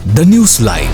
The Newsline.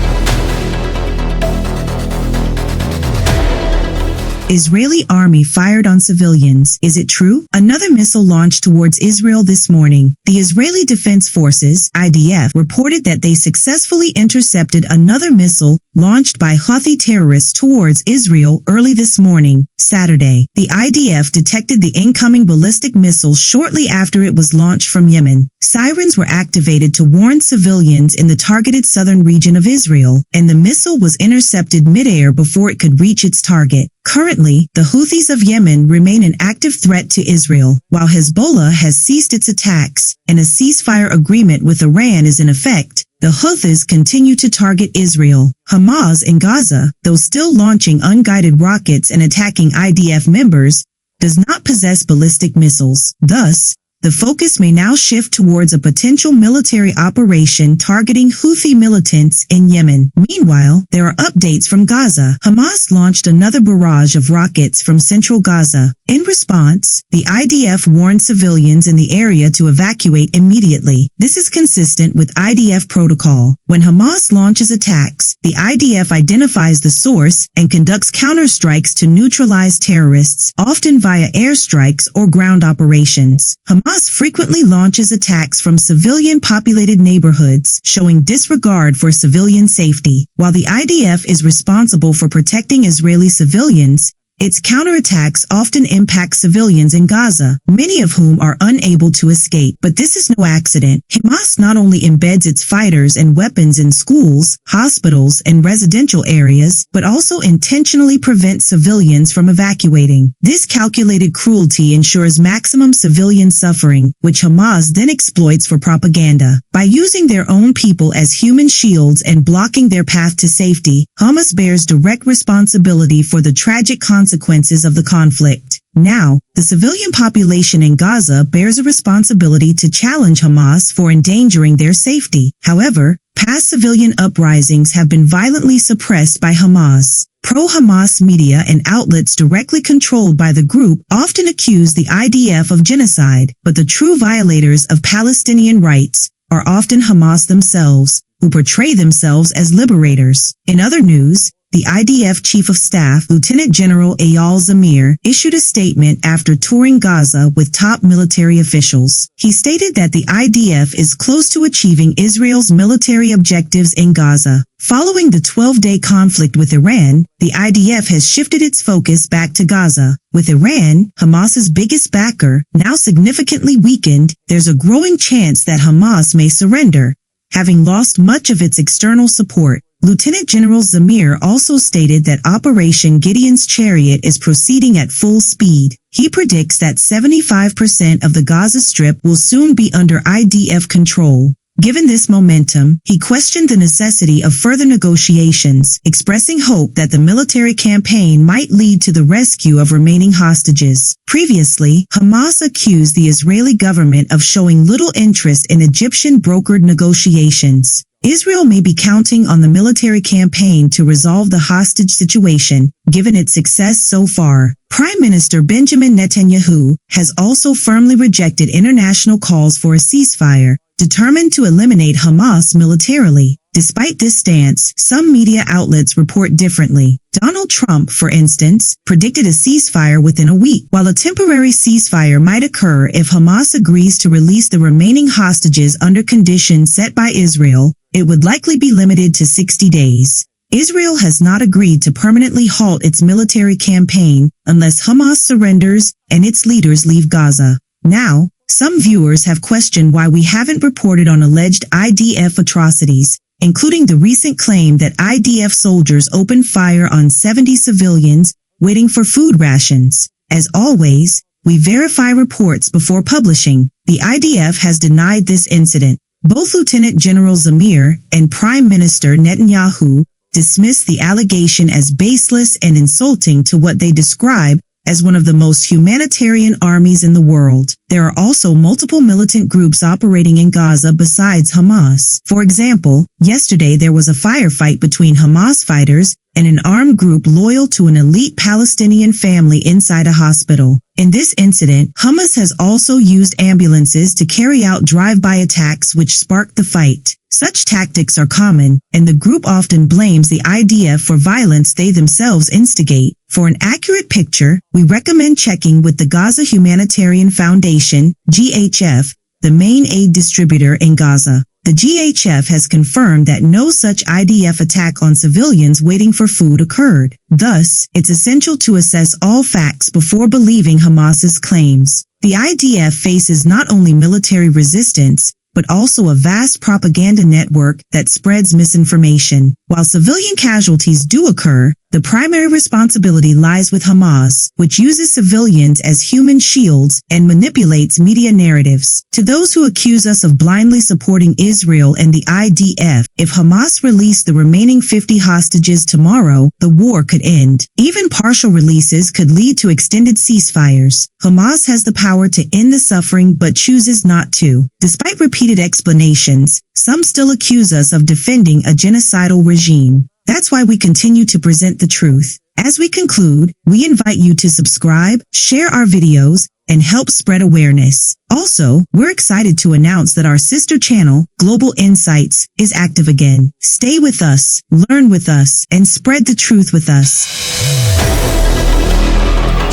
Israeli army fired on civilians. Is it true? Another missile launched towards Israel this morning. The Israeli Defense Forces, IDF, reported that they successfully intercepted another missile launched by Houthi terrorists towards Israel early this morning, Saturday. The IDF detected the incoming ballistic missile shortly after it was launched from Yemen. Sirens were activated to warn civilians in the targeted southern region of Israel, and the missile was intercepted midair before it could reach its target. Currently, the Houthis of Yemen remain an active threat to Israel, while Hezbollah has ceased its attacks, and a ceasefire agreement with Iran is in effect. The Houthis continue to target Israel. Hamas in Gaza, though still launching unguided rockets and attacking IDF members, does not possess ballistic missiles. Thus, the focus may now shift towards a potential military operation targeting Houthi militants in Yemen. Meanwhile, there are updates from Gaza. Hamas launched another barrage of rockets from central Gaza. In response, the IDF warned civilians in the area to evacuate immediately. This is consistent with IDF protocol. When Hamas launches attacks, the IDF identifies the source and conducts counterstrikes to neutralize terrorists, often via airstrikes or ground operations. Hamas frequently launches attacks from civilian-populated neighborhoods, showing disregard for civilian safety. While the IDF is responsible for protecting Israeli civilians, its counterattacks often impact civilians in Gaza, many of whom are unable to escape. But this is no accident. Hamas not only embeds its fighters and weapons in schools, hospitals, and residential areas, but also intentionally prevents civilians from evacuating. This calculated cruelty ensures maximum civilian suffering, which Hamas then exploits for propaganda. By using their own people as human shields and blocking their path to safety, Hamas bears direct responsibility for the tragic consequences of the conflict. Now, the civilian population in Gaza bears a responsibility to challenge Hamas for endangering their safety. However, past civilian uprisings have been violently suppressed by Hamas. Pro-Hamas media and outlets directly controlled by the group often accuse the IDF of genocide, but the true violators of Palestinian rights are often Hamas themselves, who portray themselves as liberators. In other news, the IDF Chief of Staff, Lieutenant General Eyal Zamir, issued a statement after touring Gaza with top military officials. He stated that the IDF is close to achieving Israel's military objectives in Gaza. Following the 12-day conflict with Iran, the IDF has shifted its focus back to Gaza. With Iran, Hamas's biggest backer, now significantly weakened, there's a growing chance that Hamas may surrender, having lost much of its external support. Lieutenant General Zamir also stated that Operation Gideon's Chariot is proceeding at full speed. He predicts that 75% of the Gaza Strip will soon be under IDF control. Given this momentum, he questioned the necessity of further negotiations, expressing hope that the military campaign might lead to the rescue of remaining hostages. Previously, Hamas accused the Israeli government of showing little interest in Egyptian-brokered negotiations. Israel may be counting on the military campaign to resolve the hostage situation, given its success so far. Prime Minister Benjamin Netanyahu has also firmly rejected international calls for a ceasefire, determined to eliminate Hamas militarily. Despite this stance, some media outlets report differently. Donald Trump, for instance, predicted a ceasefire within a week. While a temporary ceasefire might occur if Hamas agrees to release the remaining hostages under conditions set by Israel, it would likely be limited to 60 days. Israel has not agreed to permanently halt its military campaign unless Hamas surrenders and its leaders leave Gaza. Now, some viewers have questioned why we haven't reported on alleged IDF atrocities, including the recent claim that IDF soldiers opened fire on 70 civilians waiting for food rations. As always, we verify reports before publishing. The IDF has denied this incident. Both Lieutenant General Zamir and Prime Minister Netanyahu dismissed the allegation as baseless and insulting to what they describe as one of the most humanitarian armies in the world. There are also multiple militant groups operating in Gaza besides Hamas. For example, yesterday there was a firefight between Hamas fighters and an armed group loyal to an elite Palestinian family inside a hospital. In this incident, Hamas has also used ambulances to carry out drive-by attacks which sparked the fight. Such tactics are common, and the group often blames the IDF for violence they themselves instigate. For an accurate picture, we recommend checking with the Gaza Humanitarian Foundation, GHF, the main aid distributor in Gaza. The GHF has confirmed that no such IDF attack on civilians waiting for food occurred. Thus, it's essential to assess all facts before believing Hamas's claims. The IDF faces not only military resistance, but also a vast propaganda network that spreads misinformation. While civilian casualties do occur, the primary responsibility lies with Hamas, which uses civilians as human shields and manipulates media narratives. To those who accuse us of blindly supporting Israel and the IDF, if Hamas released the remaining 50 hostages tomorrow, the war could end. Even partial releases could lead to extended ceasefires. Hamas has the power to end the suffering but chooses not to. Despite repeated explanations, some still accuse us of defending a genocidal regime. That's why we continue to present the truth. As we conclude, we invite you to subscribe, share our videos, and help spread awareness. Also, we're excited to announce that our sister channel, Global Insights, is active again. Stay with us, learn with us, and spread the truth with us.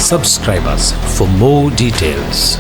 Subscribe us for more details.